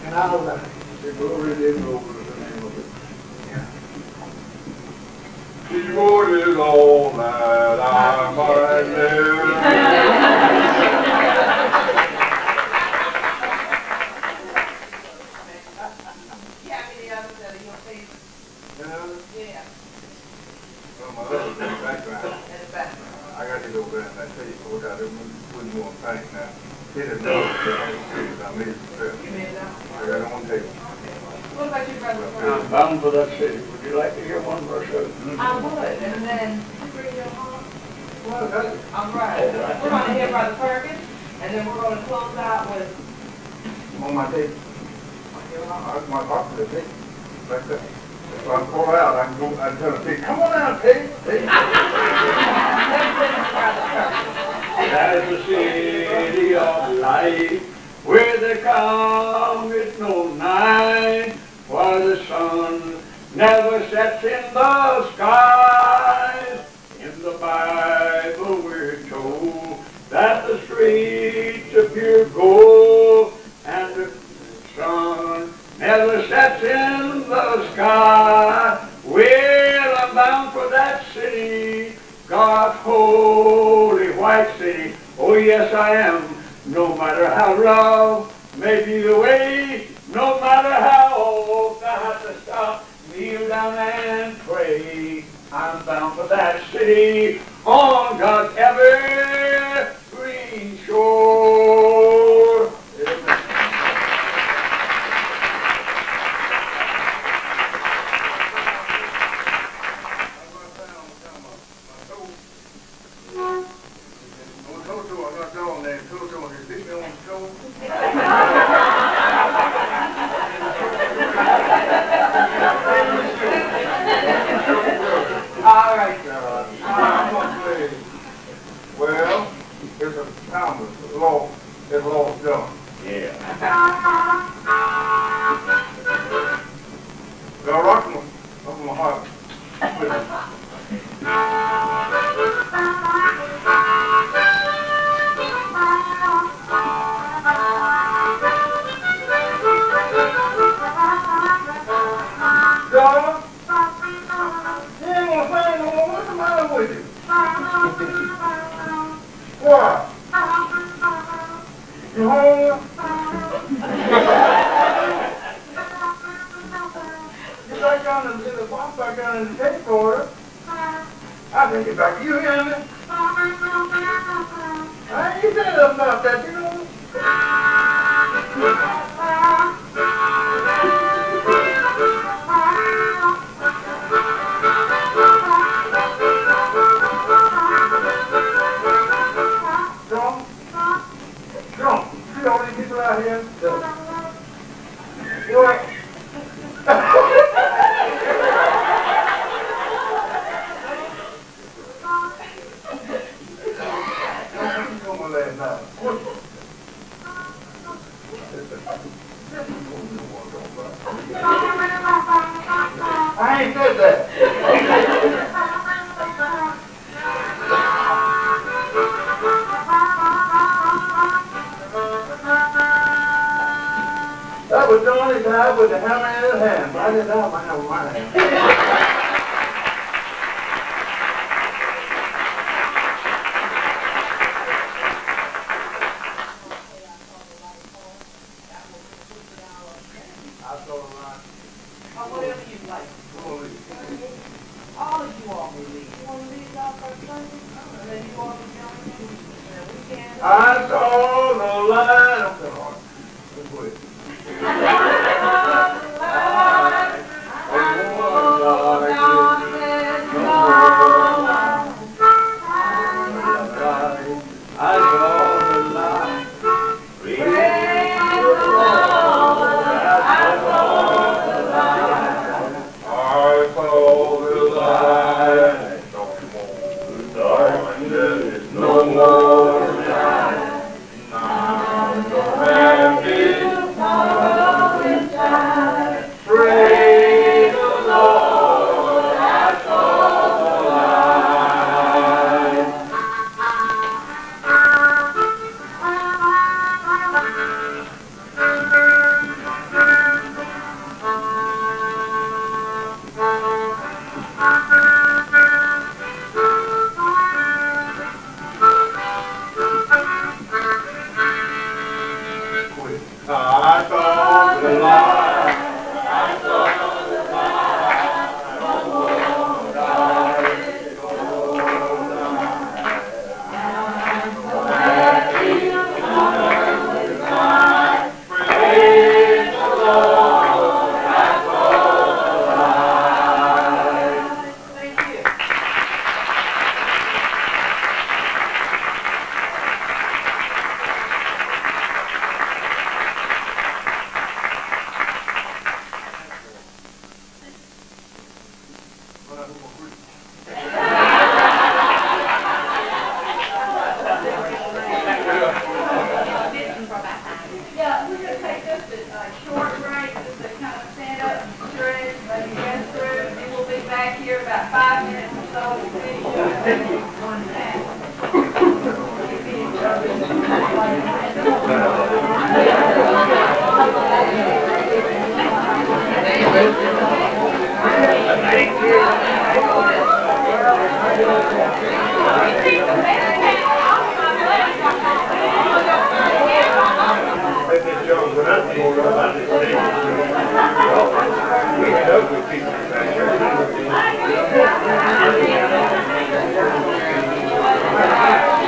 and I love it. The glory did over the name of it. Yeah. Keyboard is all that I might live. You have any others that are your favorite? Yeah. Well, my other background, In the background. I got to go back and I tell you, what I wouldn't want to think now. Hit it up, I made it success. You made it out? I got it on tape. What about you, Brother I'm Perkins? bound for that city. Would you like to hear one verse of it? I would, and then you bring your heart. Well, that, All right. We're going to hear Brother Perkins, and then we're going to close out with On my tape. your heart. That's my popular tape. Like that. If I pull out, I can go, I tell the pig, come on out, pig, pig. As the city of light, where there cometh no night, while the sun never sets in the skies. In the Bible we're told God's holy white city. Oh yes I am. No matter how rough may be the way, no matter how old I have to stop, kneel down and pray. I'm bound for that city on God's ever-green shore. Amen. All right. Well, it's a time of law, it's law done. Yeah. Now, rock them up in my heart. Donna, you ain't gonna find no more. What's the matter with you? What? You home? You back down in the box, back down in the tape order. I think it's back. You hear me? I ain't said nothing about that, you know? John, see all these people out here? What? Last night. I ain't said that. That was Johnny's guy with the hammer in his hand. I didn't have my hammer in my hand. Whatever you like. All of you all may leave. You want to leave y'all for Sunday? And then you all can join me. And we can. I saw the light of the heart. Let's go ahead. Let this young one up and go about this thing. We had ugly people back there.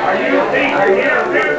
Are you a teacher here or there?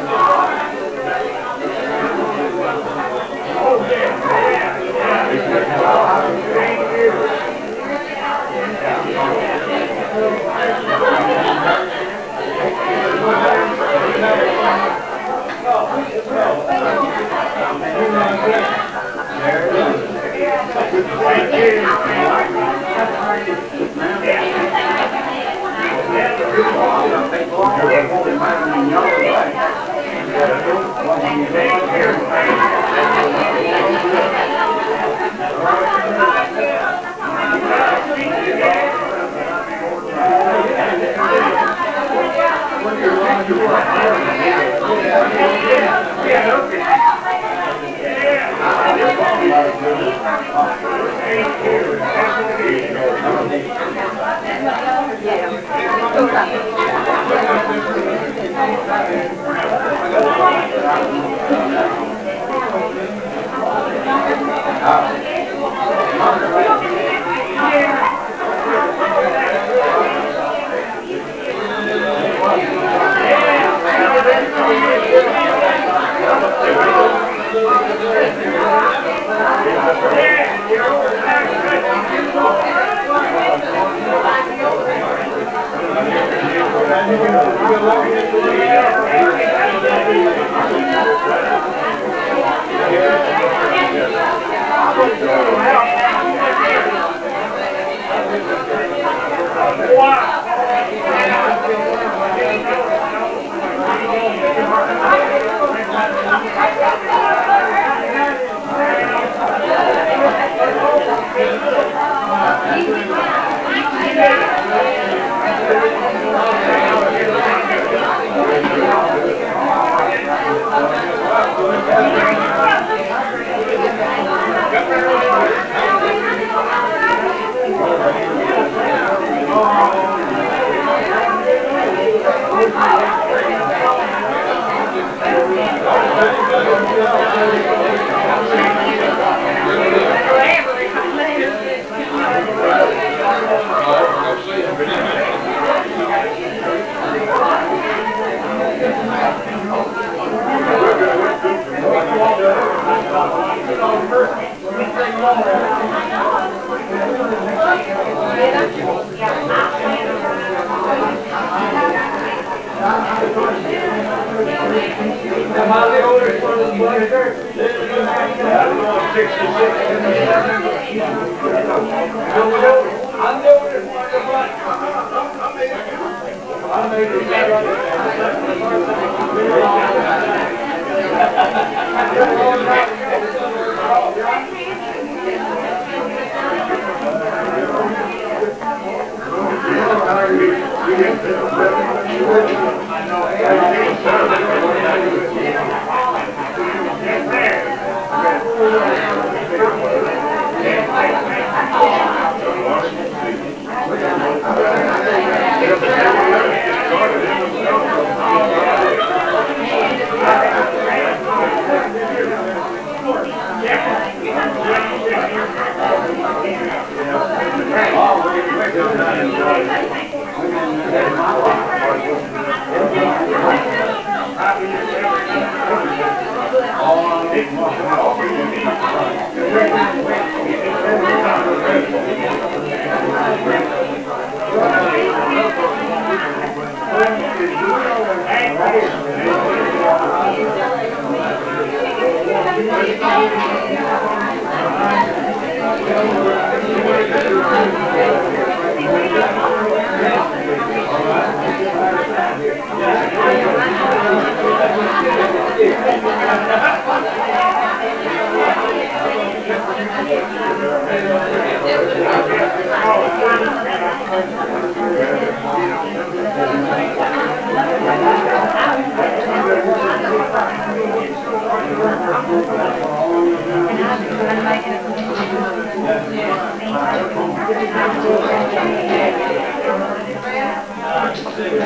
Oh,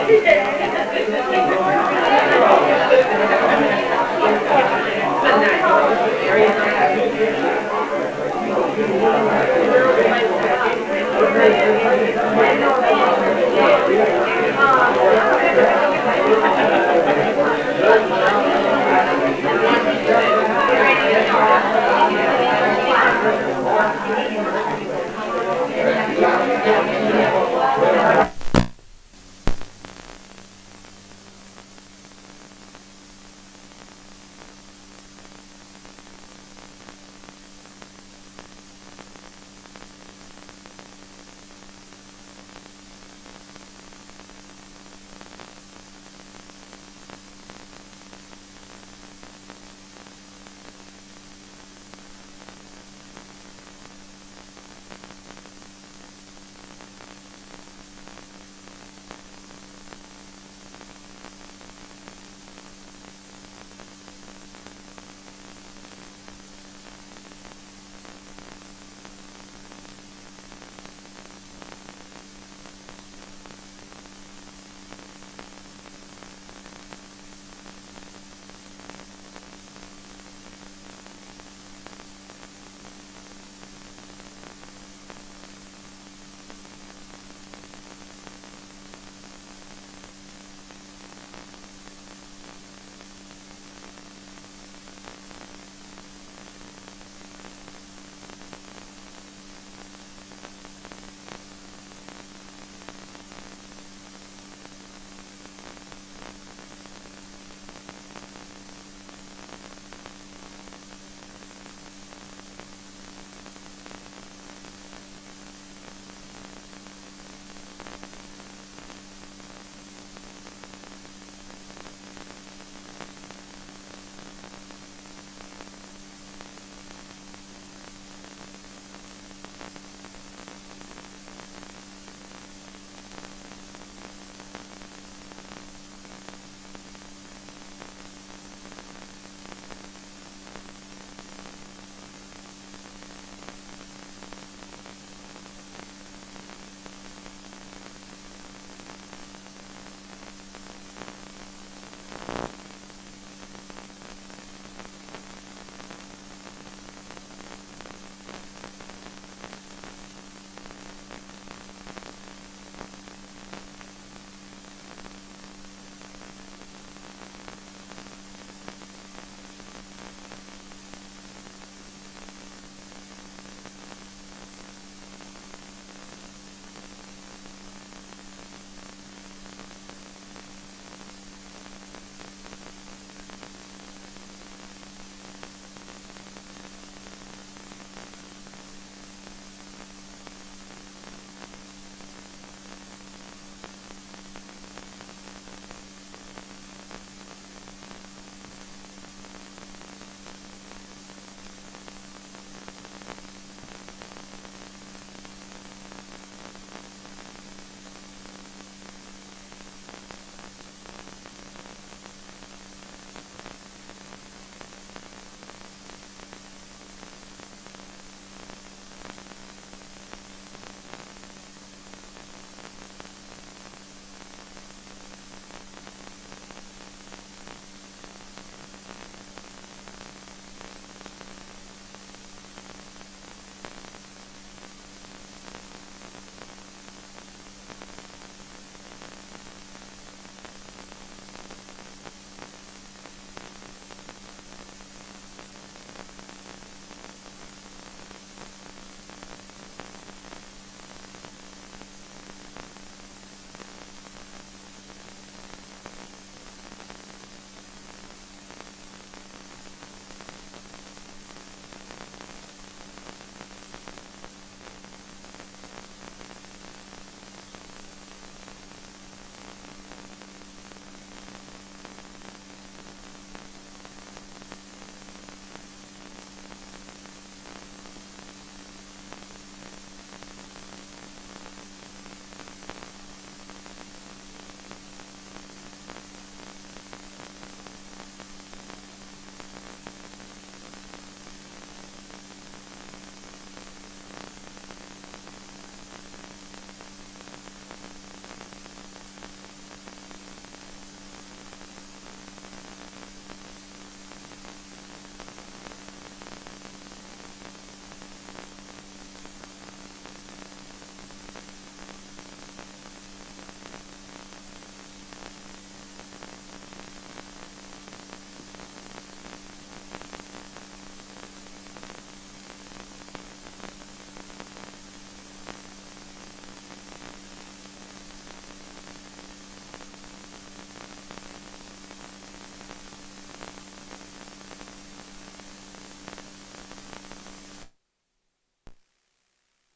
Yeah.